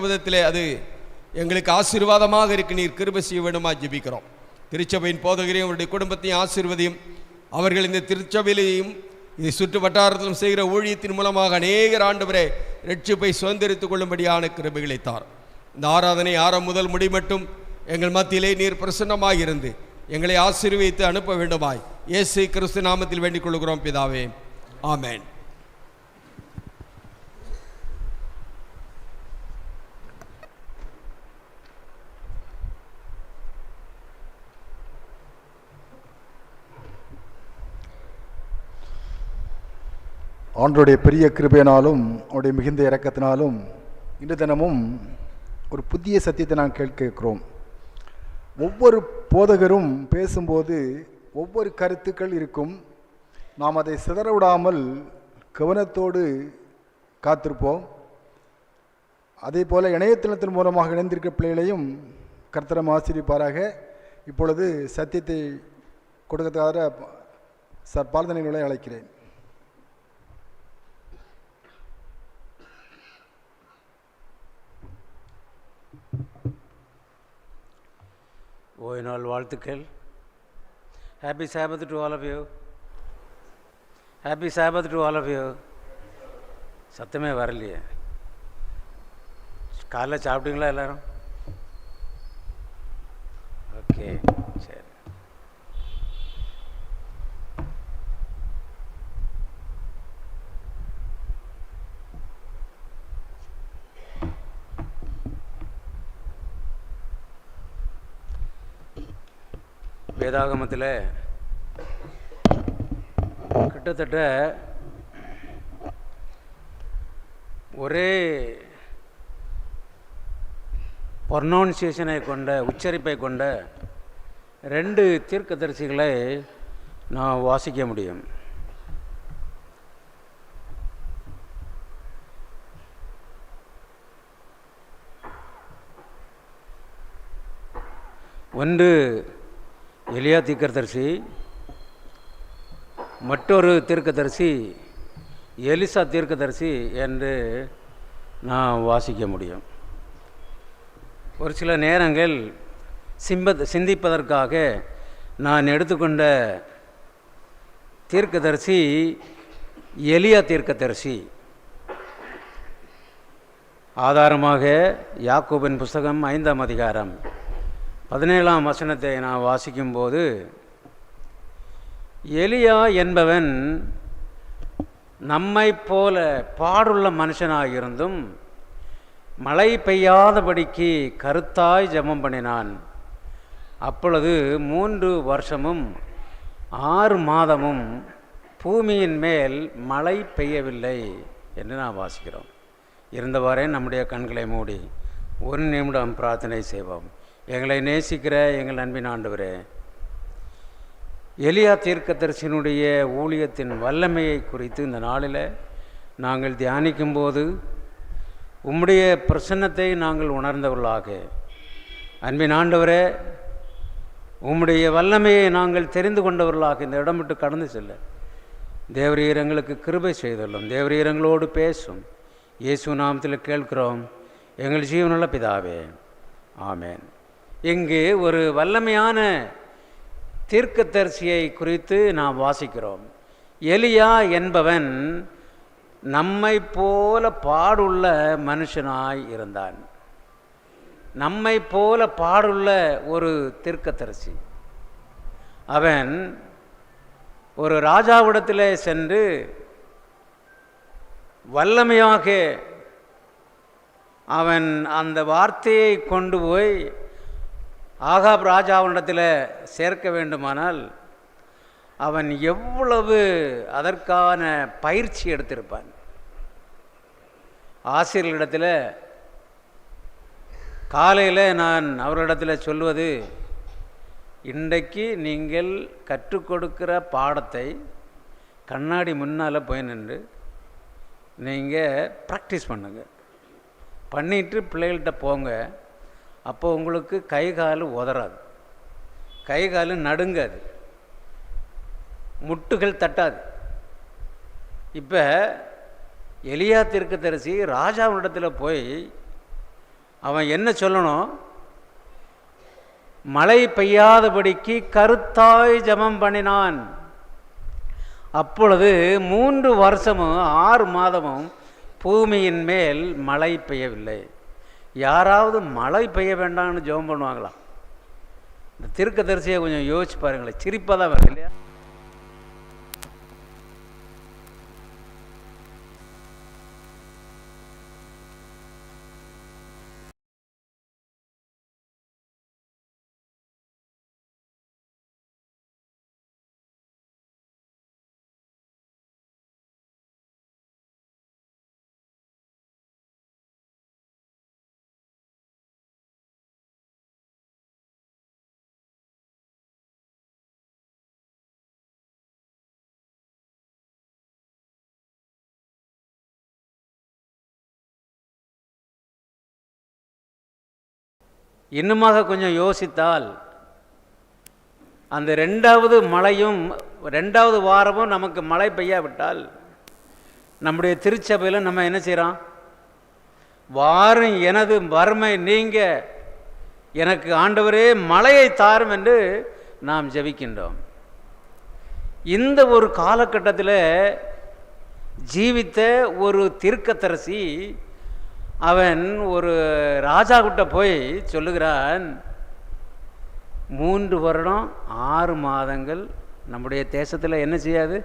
விதத்திலே அது எங்களுக்கு ஆசீர்வாதமாக இருக்கு. நீர் கிருபை செய்ய வேண்டுமா ஜெபிக்கிறோம். திருச்சபையின் போதகரையும் அவருடைய குடும்பத்தையும் ஆசீர்வதியும். அவர்கள் இந்த திருச்சபையிலையும் இதை சுற்று வட்டாரத்திலும் செய்கிற ஊழியத்தின் மூலமாக அநேகர் ஆண்டவரே ரட்சிப்பை சுதந்திரித்துக் கொள்ளும்படியான கிருபைகளை தார். இந்த ஆராதனை ஆரம்பம் முதல் முடி மட்டும் எங்கள் மத்தியிலே நீர் பிரசன்னமாக இருந்து எங்களை ஆசீர்வதித்து அனுப்ப வேண்டுமாய் இயேசு கிறிஸ்து நாமத்தில் வேண்டிக் கொள்கிறோம் பிதாவே, ஆமென். ஆண்டவருடைய பெரிய கிருபையினாலும் அவருடைய மிகுந்த இரக்கத்தினாலும் இன்று தினமும் ஒரு புதிய சத்தியத்தை நாம் கேட்கிறோம். ஒவ்வொரு போதகரும் பேசும்போது ஒவ்வொரு கருத்துக்கள் இருக்கும். நாம் அதை சிதற விடாமல் கவனத்தோடு காத்திருப்போம். அதே போல் இணையதளத்தின் மூலமாக இணைந்திருக்க பிள்ளைகளையும் கர்த்தரம் ஆசீர்வதிப்பாராக. இப்பொழுது சத்தியத்தை கொடுக்கறதுக்காக சார் பால்தனைகளை அழைக்கிறேன். ஓய்நாள் வாழ்த்துக்கள். Happy Sabbath to all of you. Happy Sabbath to all of you. சத்தமே வரலையே. காலைல சாப்பிட்டீங்களா எல்லோரும்? ஓகே, சரி. வேதாகமத்தில் கிட்டத்தட்ட ஒரே ப்ரொனவுன்சியேஷனை கொண்ட உச்சரிப்பை கொண்ட 2 தீர்க்கதரிசிகளை நான் வாசிக்க முடியும். ஒன்று எலியா தீர்க்கதரிசி, மற்றொரு தீர்க்கதரிசி எலிசா தீர்க்கதரிசி என்று நான் வாசிக்க முடியும். ஒரு சில நேரங்கள் சிந்திப்பதற்காக நான் எடுத்துக்கொண்ட தீர்க்கதரிசி எலியா தீர்க்கதரிசி. ஆதாரமாக யாக்கோபின் புஸ்தகம் 5ஆம் அதிகாரம் 17ஆம் வசனத்தை நான் வாசிக்கும்போது, எலியா என்பவன் நம்மை போல பாடுள்ள மனுஷனாகிருந்தும் மழை பெய்யாதபடிக்கு கருத்தாய் ஜெபம் பண்ணினான். அப்பொழுது 3 வருஷமும் 6 மாதமும் பூமியின் மேல் மழை பெய்யவில்லை என்று நான் வாசிக்கிறோம். இருந்தவாறே நம்முடைய கண்களை மூடி 1 நிமிடம் பிரார்த்தனை செய்வோம். எங்களை நேசிக்கிற எங்கள் அன்பின் ஆண்டவரே, எலியா தீர்க்கதரிசியினுடைய ஊழியத்தின் வல்லமையை குறித்து இந்த நாளில் நாங்கள் தியானிக்கும்போது உம்முடைய பிரசன்னத்தை நாங்கள் உணர்ந்தவர்களாக, அன்பின் ஆண்டவரே, உம்முடைய வல்லமையை நாங்கள் தெரிந்து கொண்டவர்களாக இந்த இடம் விட்டு கடந்து செல்ல தேவரீர் எங்களுக்கு கிருபை செய்துள்ளோம். தேவரீர் எங்களோடு பேசும். இயேசு நாமத்தில் கேட்கிறோம் எங்கள் ஜீவனுள்ள பிதாவே, ஆமேன். இங்கு ஒரு வல்லமையான தீர்க்கதரிசியை குறித்து நாம் வாசிக்கிறோம். எலியா என்பவன் நம்மை போல பாடுள்ள மனுஷனாய் இருந்தான். நம்மை போல பாடுள்ள ஒரு தீர்க்கதரிசி. அவன் ஒரு ராஜாவிடத்தில் சென்று வல்லமையாக அவன் அந்த வார்த்தையை கொண்டு போய் ஆகாப் ராஜாவிடத்தில் சேர்க்க வேண்டுமானால் அவன் எவ்வளவு அதற்கான பயிற்சி எடுத்திருப்பான். ஆசிரியர்களிடத்தில் காலையில் நான் அவர்களிடத்தில் சொல்வது, இன்றைக்கு நீங்கள் கற்றுக் கொடுக்கிற பாடத்தை கண்ணாடி முன்னால் போய் நின்று நீங்கள் ப்ராக்டிஸ் பண்ணுங்கள். பண்ணிவிட்டு பிள்ளைகள்கிட்ட போங்க. அப்போ உங்களுக்கு கை கால் உதறாது, கை கால் நடுங்காது, முட்டுகள் தட்டாது. இப்போ எலியா தீர்க்கதரிசி ராஜாவிடத்தில் போய் அவன் என்ன சொல்லணும்? மழை பெய்யாதபடிக்கு கருத்தாய் ஜெபம் பண்ணினான். அப்பொழுது 3 வருஷமும் 6 மாதமும் பூமியின் மேல் மழை பெய்யவில்லை. யாராவது மழை பெய்ய வேண்டாம்னு ஜெபம் பண்ணுவாங்களா? இந்த தீர்க்கதரிசியை கொஞ்சம் யோசிச்சு பாருங்களேன். சிரிப்பாக தான் வருது இல்லையா? இன்னுமாக கொஞ்சம் யோசித்தால் அந்த 2வது மழையும் 2வது வாரமும் நமக்கு மழை பெய்யாவிட்டால் நம்முடைய திருச்சபையில் நம்ம என்ன செய்கிறோம்? வாரும் எனது வறுமை நீங்க எனக்கு ஆண்டவரே மழையை தாரும் என்று நாம் ஜெபிக்கின்றோம். இந்த ஒரு காலகட்டத்தில் ஜீவித்த ஒரு தீர்க்கதரிசி அவன் ஒரு ராஜா கிட்ட போய் சொல்லுகிறான், 3 வருடம் 6 மாதங்கள் நம்முடைய தேசத்தில் என்ன செய்யாது?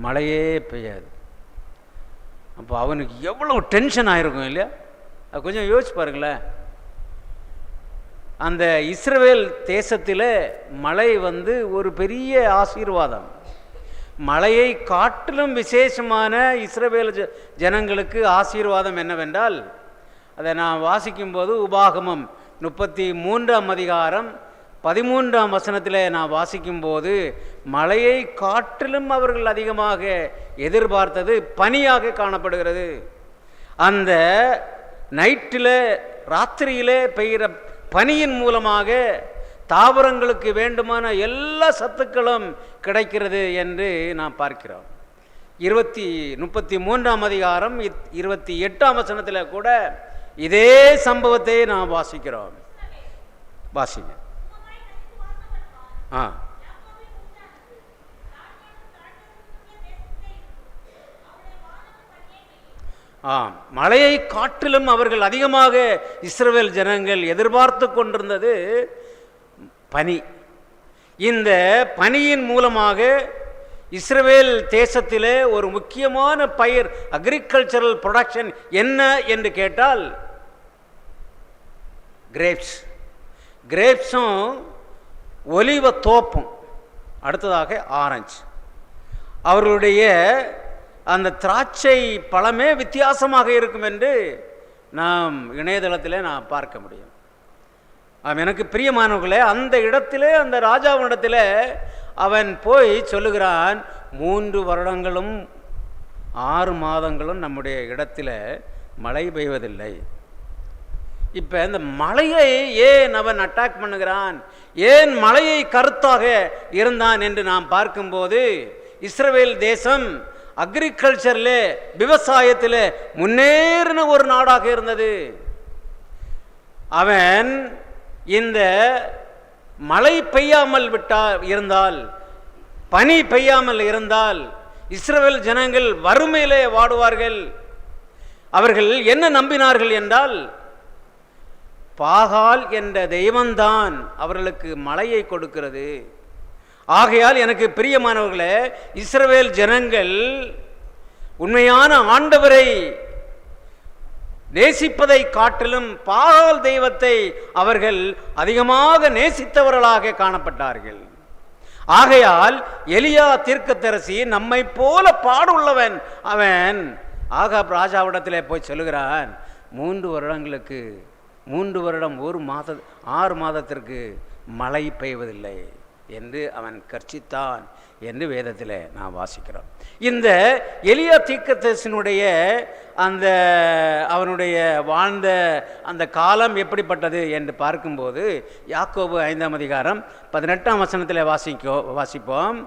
மழையே பெய்யாது. அப்போ அவனுக்கு எவ்வளோ டென்ஷன் ஆகிருக்கும் இல்லையா? அது கொஞ்சம் யோசிச்சு பாருங்களேன். அந்த இஸ்ரவேல் தேசத்தில் மழை ஒரு பெரிய ஆசீர்வாதம். மழையை காட்டிலும் விசேஷமான இஸ்ரவேல் ஜனங்களுக்கு ஆசீர்வாதம் என்னவென்றால், அதை நான் வாசிக்கும்போது உபாகமம் 33ஆம் அதிகாரம் 13ஆம் வசனத்தில் நான் வாசிக்கும்போது, மழையை காட்டிலும் அவர்கள் அதிகமாக எதிர்பார்த்தது பனியாக காணப்படுகிறது. அந்த நைட்டில் ராத்திரியிலே பெய்கிற பனியின் மூலமாக தாவரங்களுக்கு வேண்டுமான எல்லா சத்துக்களும் கிடைக்கிறது என்று நாம் பார்க்கிறோம். 33ஆம் அதிகாரம் 28ஆம் வசனத்தில் கூட இதே சம்பவத்தை நாம் வாசிக்கிறோம். வாசிங்க. மழையை காட்டிலும் அவர்கள் அதிகமாக இஸ்ரவேல் ஜனங்கள் எதிர்பார்த்து கொண்டிருந்தது பனி. இந்த பனியின் மூலமாக இஸ்ரவேல் தேசத்திலே ஒரு முக்கியமான பயிர், அக்ரிகல்ச்சரல் ப்ரொடக்ஷன் என்ன என்று கேட்டால் கிரேப்ஸ். கிரேப்ஸும் ஒலிவ தோப்பும், அடுத்ததாக ஆரஞ்சு. அவர்களுடைய அந்த திராட்சை பழமே வித்தியாசமாக இருக்கும் என்று நாம் இணையதளத்தில் நான் பார்க்க முடியும். எனக்கு பிரியமானவர்களே, அந்த இடத்திலே அந்த ராஜாவினிடத்தில் அவன் போய் சொல்லுகிறான், 3 வருடங்களும் 6 மாதங்களும் நம்முடைய இடத்துல மழை பெய்வதில்லை. இப்போ இந்த மழையை ஏன் அவன் அட்டாக் பண்ணுகிறான், ஏன் மழையை கருத்தாக இருந்தான் என்று நாம் பார்க்கும்போது, இஸ்ரவேல் தேசம் அக்ரிகல்ச்சரில் விவசாயத்தில் முன்னேறின ஒரு நாடாக இருந்தது. அவன் இந்த மழை பெய்யாமல் இருந்தால், பனி பெய்யாமல் இருந்தால் இஸ்ரவேல் ஜனங்கள் வறுமையிலே வாடுவார்கள். அவர்கள் என்ன நம்பினார்கள் என்றால், பாகால் என்ற தெய்வம்தான் அவர்களுக்கு மழையை கொடுக்கிறது. ஆகையால் எனக்கு பிரியமானவர்களே, இஸ்ரவேல் ஜனங்கள் உண்மையான ஆண்டவரை நேசிப்பதை காட்டிலும் பாகால் தெய்வத்தை அவர்கள் அதிகமாக நேசித்தவர்களாக காணப்பட்டார்கள். ஆகையால் எலியா தீர்க்கதரிசி நம்மை போல பாடுள்ளவன். அவன் ஆகாப் ராஜாவிடத்திலே போய் சொல்லுகிறான், 3 வருடங்களுக்கு 3 வருடம் 6 மாதத்திற்கு மழை பெய்வதில்லை என்று அவன் கர்ச்சித்தான் என்று வேதத்தில் நான் வாசிக்கிறோம். இந்த எலியா தீர்க்கதரிசியினுடைய அந்த அவனுடைய வாழ்ந்த அந்த காலம் எப்படிப்பட்டது என்று பார்க்கும்போது, யாக்கோபு 5ஆம் அதிகாரம் 18ஆம் வசனத்தில் வாசிப்போம்.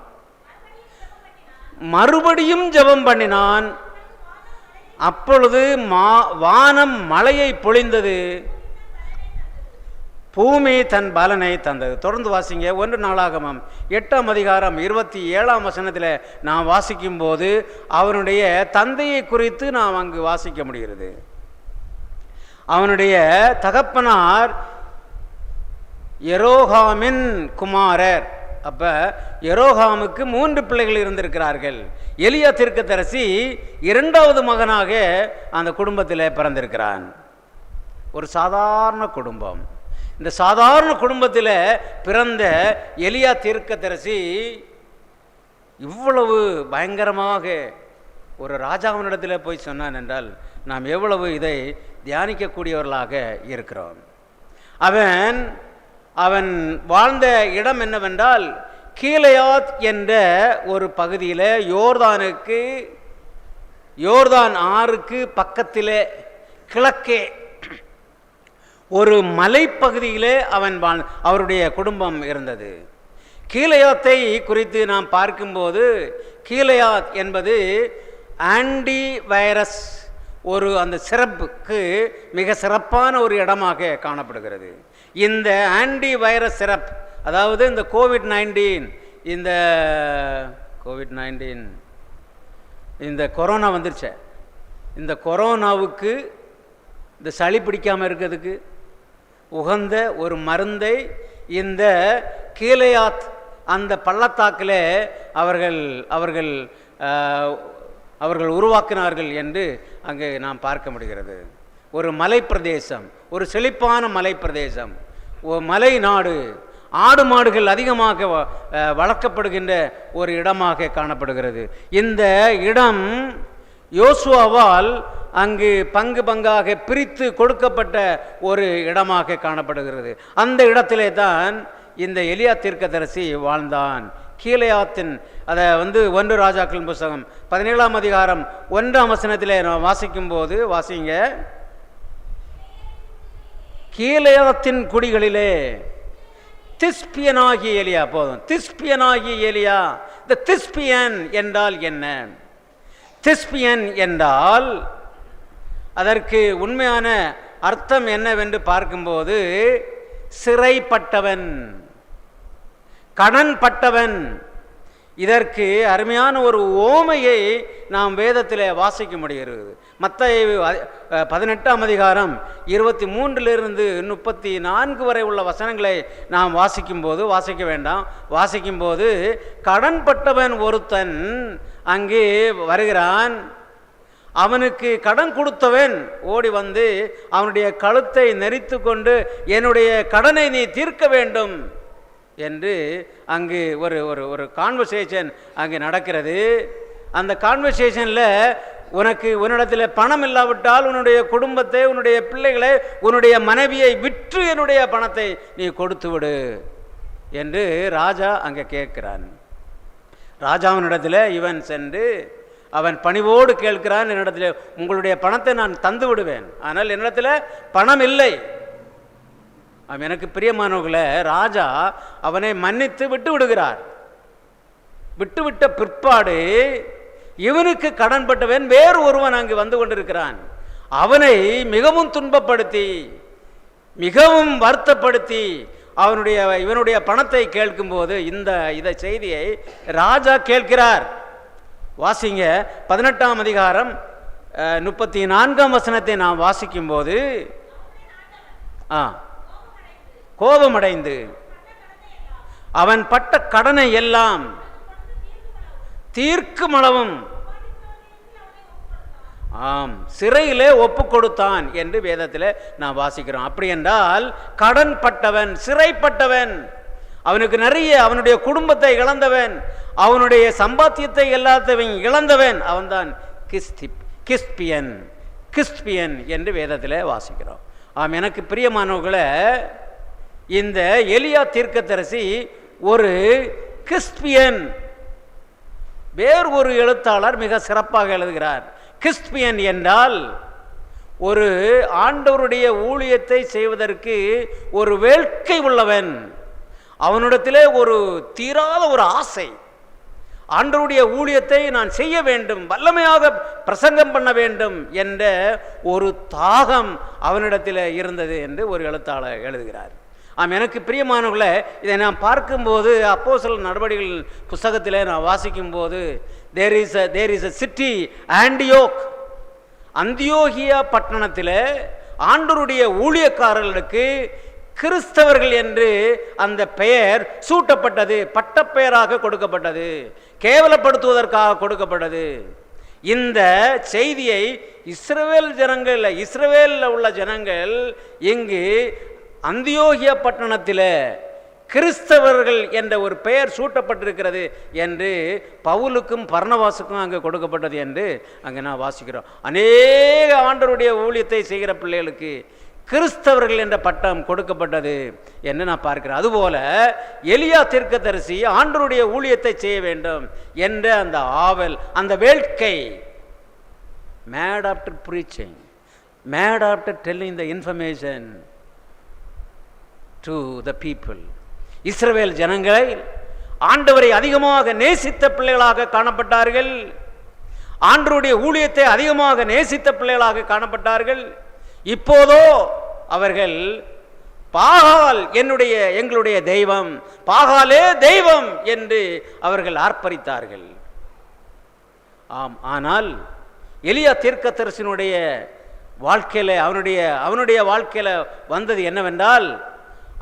மறுபடியும் ஜெபம் பண்ணினான், அப்பொழுது வானம் மழையை பொழிந்தது, பூமி தன் பலனை தந்தது. தொடர்ந்து வாசிங்க. 1 நாளாகமம் 8ஆம் அதிகாரம் 27ஆம் வசனத்தில் நாம் வாசிக்கும் போது அவனுடைய தந்தையை குறித்து நாம் அங்கு வாசிக்க முடிகிறது. அவனுடைய தகப்பனார் எரோகாமின் குமாரர். அப்ப எரோகாமுக்கு 3 பிள்ளைகள் இருந்திருக்கிறார்கள். எலியா தீர்க்கதரிசி 2வது மகனாக அந்த குடும்பத்தில் பிறந்திருக்கிறான். ஒரு சாதாரண குடும்பம். இந்த சாதாரண குடும்பத்தில் பிறந்த எலியா தீர்க்கதரிசி இவ்வளவு பயங்கரமாக ஒரு ராஜாவினிடத்தில் போய் சொன்னான் என்றால் நாம் எவ்வளவு இதை தியானிக்கக்கூடியவர்களாக இருக்கிறோம். அவன் வாழ்ந்த இடம் என்னவென்றால் கீலேயாத் என்ற ஒரு பகுதியில் யோர்தான் ஆறுக்கு பக்கத்திலே கிழக்கே ஒரு மலைப்பகுதியிலே அவருடைய குடும்பம் இருந்தது. கீலேயாத்தை குறித்து நாம் பார்க்கும்போது கீலேயாத் என்பது ஆன்டி வைரஸ் ஒரு அந்த சிறப்புக்கு மிக சிறப்பான ஒரு இடமாக காணப்படுகிறது. இந்த ஆன்டி வைரஸ் சிறப், அதாவது இந்த கோவிட்-19 இந்த கொரோனா வந்துருச்சு. இந்த கொரோனாவுக்கு இந்த சளி பிடிக்காமல் இருக்கிறதுக்கு உகந்த ஒரு மருந்தை இந்த கீலேயாத் அந்த பள்ளத்தாக்கில் அவர்கள் உருவாக்கினார்கள் என்று அங்கே நாம் பார்க்க முடிகிறது. ஒரு மலை பிரதேசம், ஒரு செழிப்பான மலை பிரதேசம், ஒரு மலை நாடு, ஆடு மாடுகள் அதிகமாக வளர்க்கப்படுகின்ற ஒரு இடமாக காணப்படுகிறது. இந்த இடம் யோசுவாவால் அங்கு பங்கு பங்காக பிரித்து கொடுக்கப்பட்ட ஒரு இடமாக காணப்படுகிறது. அந்த இடத்திலே தான் இந்த எலியா தீர்க்கதரிசி வாழ்ந்தான். கீலேயாத்தின் அதை 1 ராஜாக்களின் புஸ்தகம் 17ஆம் அதிகாரம் 1ஆம் வசனத்திலே நாம் வாசிக்கும் போது வாசிங்க. கீலேயாத்தின் குடிகளிலே திஸ்பியனாகிய எலியா. போதும், திஸ்பியனாகிய எலியா. இந்த திஸ்பியன் என்றால் என்ன? திஸ்பியன் என்றால் அதற்கு உண்மையான அர்த்தம் என்னவென்று பார்க்கும்போது சிறைப்பட்டவன், கடன் பட்டவன். இதற்கு அருமையான ஒரு ஓமையை நாம் வேதத்தில் வாசிக்க முடிகிறது. மத்தேயு 18ஆம் அதிகாரம் 23லிருந்து 34 வரை உள்ள வசனங்களை நாம் வாசிக்கும்போது கடன் பட்டவன் ஒருத்தன் அங்கே வருகிறான். அவனுக்கு கடன் கொடுத்தவன் ஓடி வந்து அவனுடைய கழுத்தை நெரித்து கொண்டு என்னுடைய கடனை நீ தீர்க்க வேண்டும் என்று அங்கு ஒரு கான்வர்சேஷன் அங்கே நடக்கிறது. அந்த கான்வர்சேஷனில் உன்னிடத்தில் பணம் இல்லாவிட்டால் உன்னுடைய குடும்பத்தை, உன்னுடைய பிள்ளைகளை, உன்னுடைய மனைவியை விற்று என்னுடைய பணத்தை நீ கொடுத்து விடு என்று ராஜா அங்கே கேட்கிறான். ராஜாவினிடத்தில் இவன் சென்று அவன் பணிவோடு கேட்கிறான், என்னிடத்தில் உங்களுடைய பணத்தை நான் தந்து விடுவேன், ஆனால் என்னிடத்தில் பணம் இல்லை. அவன் எனக்கு பிரியமானவர்களை ராஜா அவனை மன்னித்து விட்டு விடுகிறார். விட்டுவிட்ட பிற்பாடு இவனுக்கு கடன்பட்டவன் வேறு ஒருவன் அங்கு வந்து கொண்டிருக்கிறான். அவனை மிகவும் துன்பப்படுத்தி, மிகவும் வருத்தப்படுத்தி இவனுடைய பணத்தை கேட்கும்போது இந்த செய்தியை ராஜா கேட்கிறார். வாசிங்க. 18ஆம் அதிகாரம் 34ஆம் வசனத்தை நாம் வாசிக்கும்போது கோபமடைந்து அவன் பட்ட கடனை எல்லாம் தீர்க்குமளவும் சிறையிலே ஒப்பு கொடுத்தான் என்று வேதத்தில் நாம் வாசிக்கிறோம். அப்படி என்றால் கடன் பட்டவன், சிறைப்பட்டவன், அவனுக்கு நிறைய, அவனுடைய குடும்பத்தை இழந்தவன், அவனுடைய சம்பாத்தியத்தை எல்லாத்தையும் இழந்தவன், அவன்தான் கிஸ்பியன் என்று வேதத்தில் வாசிக்கிறோம். எனக்கு பிரியமானவர்களை, இந்த எலியா தீர்க்கதரிசி ஒரு கிறிஸ்பியன். வேறு ஒரு எழுத்தாளர் மிக சிறப்பாக எழுதுகிறார். கிறிஸ்பியன் என்றால் ஒரு ஆண்டவருடைய ஊழியத்தை செய்வதற்கு ஒரு வேட்கை உள்ளவன், அவனிடத்திலே ஒரு தீராத ஒரு ஆசை, ஆண்டவருடைய ஊழியத்தை நான் செய்ய வேண்டும், வல்லமையாக பிரசங்கம் பண்ண வேண்டும் என்ற ஒரு தாகம் அவனிடத்தில் இருந்தது என்று ஒரு எழுத்தாளர் எழுதுகிறார். எனக்கு பிரியமானவர்களே, இதை நான் பார்க்கும்போது அப்போஸ்தலர் நடவடிக்கைகள் புஸ்தகத்தில் நான் வாசிக்கும்போது தேர் இஸ் a city ஆண்டியோக், அந்தியோகியா பட்டணத்தில் ஆண்டவருடைய ஊழியக்காரர்களுக்கு கிறிஸ்தவர்கள் என்று அந்த பெயர் சூட்டப்பட்டது, பட்டப்பெயராக கொடுக்கப்பட்டது, கேவலப்படுத்துவதற்காக கொடுக்கப்பட்டது. இந்த செய்தியை இஸ்ரவேலில் உள்ள ஜனங்கள் இங்கு அந்தியோகியா பட்டணத்தில் கிறிஸ்தவர்கள் என்ற ஒரு பெயர் சூட்டப்பட்டிருக்கிறது என்று பவுலுக்கும் பர்னபாசுக்கும் அங்கே கொடுக்கப்பட்டது என்று அங்கே நான் வாசிக்கிறோம். அநேக ஆண்டவருடைய ஊழியத்தை செய்கிற பிள்ளைகளுக்கு கிறிஸ்தவர்கள் என்ற பட்டம் கொடுக்கப்பட்டது என்று நான் பார்க்கிறேன். அதுபோல எலியா தீர்க்கதரிசி ஆண்டவருடைய ஊழியத்தை செய்ய வேண்டும் என்ற அந்த ஆவல், அந்த வேட்கை, mad after preaching, mad after telling the information to the people. இஸ்ரவேல் ஜனங்களை ஆண்டவரை அதிகமாக நேசித்த பிள்ளைகளாக காணப்பட்டார்கள். ஆண்டவருடைய ஊழியத்தை அதிகமாக நேசித்த பிள்ளைகளாக காணப்பட்டார்கள். இப்போதோ அவர்கள் பாகால் எங்களுடைய தெய்வம், பாகாலே தெய்வம் என்று அவர்கள் ஆர்ப்பரித்தார்கள். ஆம், ஆனால் எலியா தீர்க்கதரிசியினுடைய வாழ்க்கையில அவனுடைய வாழ்க்கையில வந்தது என்னவென்றால்,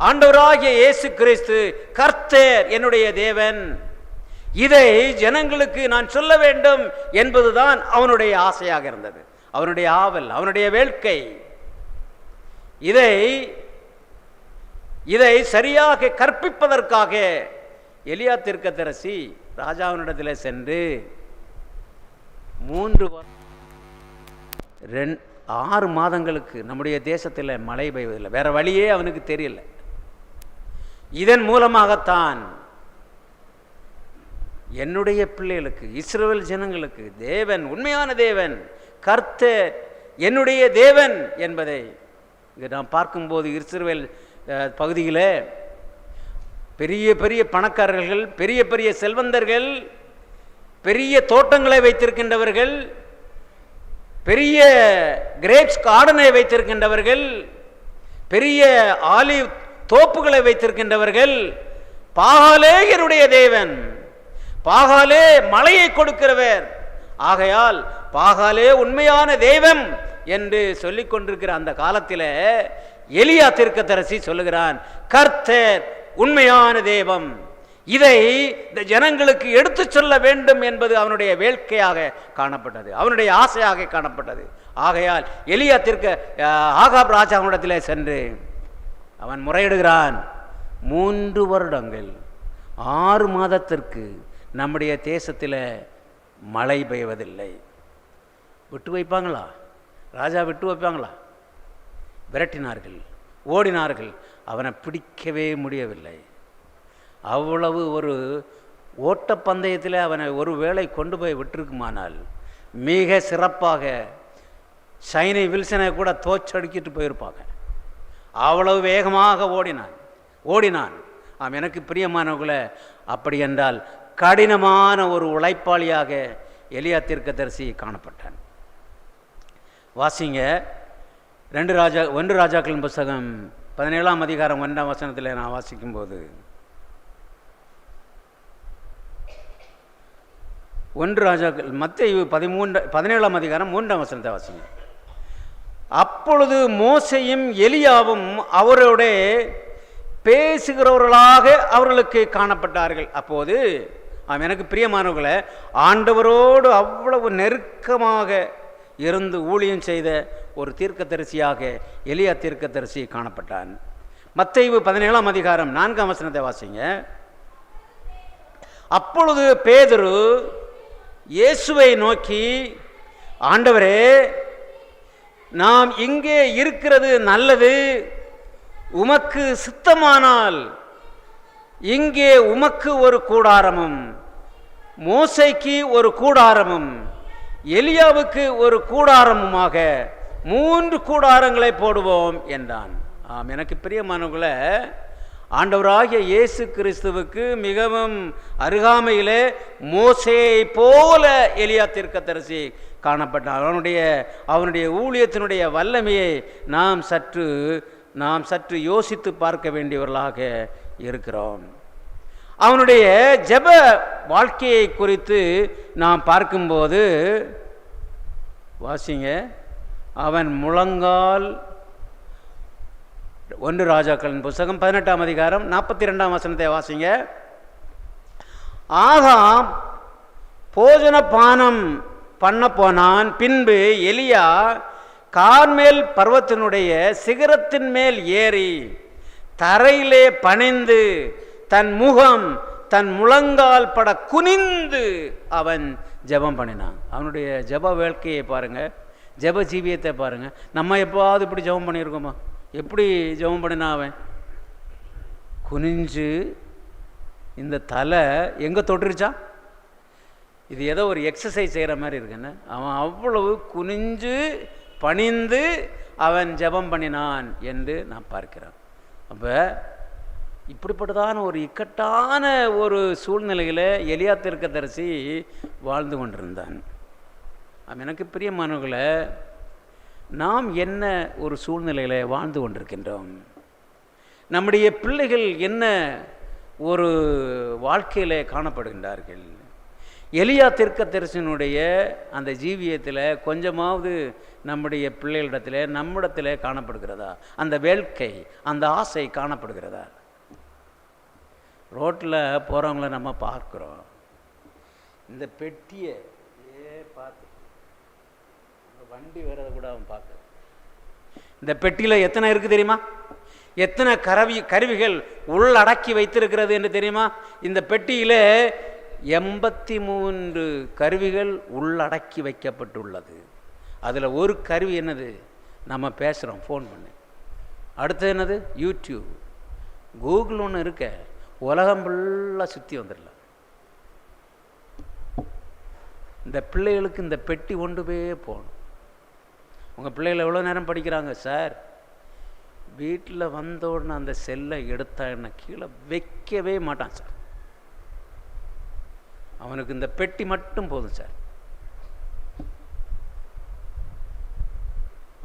ஆண்டவராகிய இயேசு கிறிஸ்து கர்த்தர் என்னுடைய தேவன், இதை ஜனங்களுக்கு நான் சொல்ல வேண்டும் என்பதுதான் அவனுடைய ஆசையாக இருந்தது, அவனுடைய ஆவல், அவனுடைய வேட்கை. இதை சரியாக கற்பிப்பதற்காக எலியா தீர்க்கதரிசி ராஜாவினிடத்தில் சென்று 6 மாதங்களுக்கு நம்முடைய தேசத்தில் மழை பெய்வதில்லை. வேற வழியே அவனுக்கு தெரியல. இதன் மூலமாகத்தான் என்னுடைய பிள்ளைகளுக்கு, இஸ்ரவேல் ஜனங்களுக்கு தேவன், உண்மையான தேவன், கர்த்தர் என்னுடைய தேவன் என்பதை இங்கே நாம் பார்க்கும்போது இஸ்ரவேல் பகுதியில் பெரிய பெரிய பணக்காரர்கள், பெரிய பெரிய செல்வந்தர்கள், பெரிய தோட்டங்களை வைத்திருக்கின்றவர்கள், பெரிய கிரேப்ஸ் கார்டனை வைத்திருக்கின்றவர்கள், பெரிய ஆலிவ் தோப்புகளை வைத்திருக்கின்றவர்கள், பாகாலே என்னுடைய தேவன், பாகாலே மழையை கொடுக்கிறவர், ஆகையால் பாகாலே உண்மையான தெய்வம் என்று சொல்லிக் கொண்டிருக்கிற அந்த காலத்தில் எலியா தீர்க்கதரிசி சொல்லுகிறான், கர்த்தர் உண்மையான தெய்வம், இதை இந்த ஜனங்களுக்கு எடுத்து சொல்ல வேண்டும் என்பது அவனுடைய வேட்கையாக காணப்பட்டது, அவனுடைய ஆசையாக காணப்பட்டது. ஆகையால் எலியா ஆகாப் ராஜாவிடத்தில் சென்று அவன் முறையிடுகிறான். 3 வருடங்கள் 6 மாதத்திற்கு நம்முடைய தேசத்தில் மழை பெய்வதில்லை. விட்டு வைப்பாங்களா? ராஜா விட்டு வைப்பாங்களா? விரட்டினார்கள், ஓடினார்கள். அவனை பிடிக்கவே முடியவில்லை. அவ்வளவு ஒரு ஓட்டப்பந்தயத்தில் அவனை ஒரு வேளை கொண்டு போய் விட்டுருக்குமானால் மிக சிறப்பாக ஷைனி வில்சனை கூட தோச்சடிக்கிட்டு போயிருப்பாங்க. அவ்வளவு வேகமாக ஓடினான். எனக்கு பிரியமானவர்களே, அப்படி என்றால் கடினமான ஒரு உழைப்பாளியாக எலியா தீர்க்கதரிசி காணப்பட்டான். வாசிங்க 1 ராஜாக்களின் புஸ்தகம் 17ஆம் அதிகாரம் 1ஆம் வசனத்தில் நான் வாசிக்கும்போது, 1 ராஜாக்கள் மத்தேயு 17ஆம் அதிகாரம் 3ஆம் வசனத்தை வாசிங்க. அப்பொழுது மோசேயும் எலியாவும் அவரோட பேசுகிறவர்களாக அவர்களுக்கு காணப்பட்டார்கள். அப்போது எனக்கு பிரியமானவர்களே, ஆண்டவரோடு அவ்வளவு நெருக்கமாக இருந்து ஊழியம் செய்த ஒரு தீர்க்கதரிசியாக எலியா தீர்க்கதரிசி காணப்பட்டான். மத்தேயு 17ஆம் அதிகாரம் 4ஆம் வசனத்தை வாசிங்க. அப்பொழுது பேதுரு இயேசுவை நோக்கி, ஆண்டவரே, நாம் இங்கே இருக்கிறது நல்லது, உமக்கு சித்தமானால் இங்கே உமக்கு ஒரு கூடாரமும், மோசேக்கு ஒரு கூடாரமும், எலியாவுக்கு ஒரு கூடாரமுமாக 3 கூடாரங்களை போடுவோம் என்றான். எனக்கு பிரியமானவர்களே, ஆண்டவராகிய இயேசு கிறிஸ்துவுக்கு மிகவும் அருகாமையிலே மோசேயை போல எலியா தீர்க்கதரிசி காணப்பட்டான். அவனுடைய ஊழியத்தினுடைய வல்லமையை நாம் சற்று யோசித்து பார்க்க வேண்டியவர்களாக இருக்கிறோம். அவனுடைய ஜெப வாழ்க்கையை குறித்து நாம் பார்க்கும்போது வாசிங்க, அவன் முழங்கால் 1 ராஜாக்களின் புஸ்தகம் 18ஆம் அதிகாரம் 42ஆம் வசனத்தை வாசிங்க. ஆகாம் போஜன பானம் பண்ண போனான். பின்பு எலியா கார்மேல் பர்வத்தினுடைய சிகரத்தின் மேல் ஏறி தரையிலே பணிந்து தன் முகம் தன் முழங்கால் பட குனிந்து அவன் ஜெபம் பண்ணினான். அவனுடைய ஜெப வேட்கையை பாருங்க, ஜெப ஜீவியத்தை பாருங்க. நம்ம எப்போவாவது இப்படி ஜெபம் பண்ணியிருக்கோமா? எப்படி ஜெபம் பண்ணினா? அவன் குனிஞ்சு, இந்த தலை எங்கே தொட்டுருச்சான்? இது ஏதோ ஒரு எக்ஸசைஸ் செய்கிற மாதிரி இருக்குன்னு. அவன் அவ்வளவு குனிஞ்சு பணிந்து அவன் ஜெபம் பண்ணினான் என்று நான் பார்க்கிறேன். அப்போ இப்படிப்பட்டதான ஒரு இக்கட்டான ஒரு சூழ்நிலையில் எலியா தீர்க்கதரிசி வாழ்ந்து கொண்டிருந்தான். எனக்கு பிரியமானவர்களே, நாம் என்ன ஒரு சூழ்நிலையில் வாழ்ந்து கொண்டிருக்கின்றோம்? நம்முடைய பிள்ளைகள் என்ன ஒரு வாழ்க்கையில் காணப்படுகின்றார்கள்? எலியா தீர்க்கதரிசியினுடைய அந்த ஜீவியத்தில் கொஞ்சமாவது நம்முடைய பிள்ளைகளிடத்தில் நம்மிடத்தில் காணப்படுகிறதா? அந்த வேட்கை, அந்த ஆசை காணப்படுகிறதா? ரோட்டில் போகிறவங்கள நம்ம பார்க்குறோம். இந்த பெட்டியை பார்த்து வண்டி வர்றதை கூட அவன் பார்க்க. இந்த பெட்டியில் எத்தனை இருக்குது தெரியுமா? எத்தனை கருவிகள் உள்ளடக்கி வைத்திருக்கிறது என்று தெரியுமா? இந்த பெட்டியில் 83 கருவிகள் உள்ளடக்கி வைக்கப்பட்டுள்ளது. அதில் ஒரு கருவி என்னது? நம்ம பேசுகிறோம் ஃபோன் பண்ணி. அடுத்தது என்னது? யூடியூப், கூகுள் ஒன்று இருக்க, உலகம் ஃபுல்லாக சுற்றி வந்துடலாம். இந்த பிள்ளைகளுக்கு இந்த பெட்டி கொண்டு போய் போகணும். உங்கள் பிள்ளைகள் எவ்வளோ நேரம் படிக்கிறாங்க சார்? வீட்டில் வந்த உடனே அந்த செல்லை எடுத்தான்னா கீழே வைக்கவே மாட்டான் சார். அவனுக்கு இந்த பெட்டி மட்டும் போதும் சார்.